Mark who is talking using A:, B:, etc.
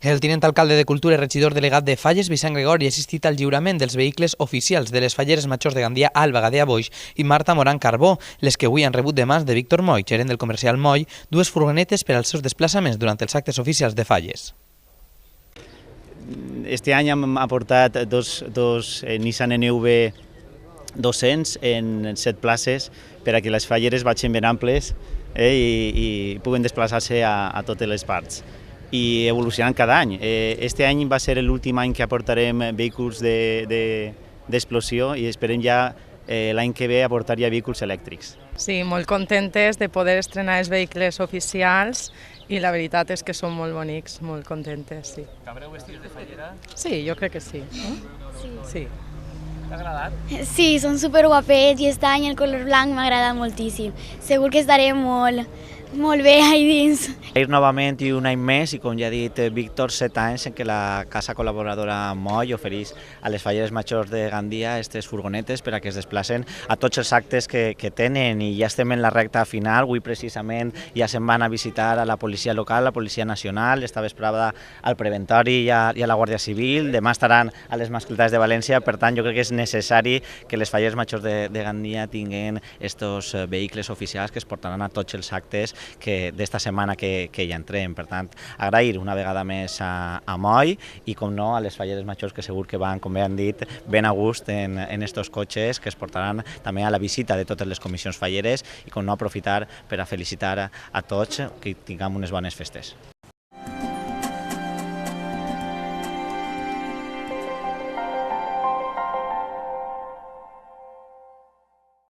A: El tinent alcalde de Cultura i regidor delegat de Falles, Vicent Gregori, ha assistit al lliurament dels vehicles oficials de les falleres majors de Gandia, Alba Gadea Boix i Marta Moran Carbó, les que avui han rebut de mans de Víctor Moll, gerent del comercial Moll, dues furgonetes per als seus desplaçaments durant els actes oficials de Falles.
B: Este any hem aportat dos Nissan NV 200 en 7 places per a que les falleres vagin ben amples i puguen desplaçar-se a totes les parts. I evolucionant cada any. Este any va ser l'últim any que aportarem vehicles d'explosió i esperem ja l'any que ve aportar ja vehicles elèctrics.
C: Sí, molt contentes de poder estrenar els vehicles oficials i la veritat és que són molt bonics, molt contentes, sí.
D: Cabreu vestits de fallera?
C: Sí, jo crec que sí. Sí.
D: T'ha agradat?
E: Sí, són superguapets i aquest any el color blanc m'ha agradat moltíssim. Segur que estaré molt bé ahí dins.
F: Ir novament i un any més i, com ja ha dit Víctor, 7 anys en què la casa col·laboradora Moll ofereix a les falleres majors de Gandia aquestes furgonetes per a que es desplacen a tots els actes que tenen, i ja estem en la recta final. Avui precisament ja se'n van a visitar a la policia local, la policia nacional, esta vesprada al preventori i a la Guàrdia Civil, demà estaran a les Mascletades de València. Per tant, jo crec que és necessari que les falleres majors de Gandia tinguin estos vehicles oficials que es portaran a tots els actes d'esta setmana que ja entrem. Per tant, agrair una vegada més a Moll i, com no, a les falleres majors, que segur que van, com bé han dit, ben a gust en estos cotxes que es portaran també a la visita de totes les comissions falleres i, com no, aprofitar per a felicitar a tots, que tinguem unes bones festes.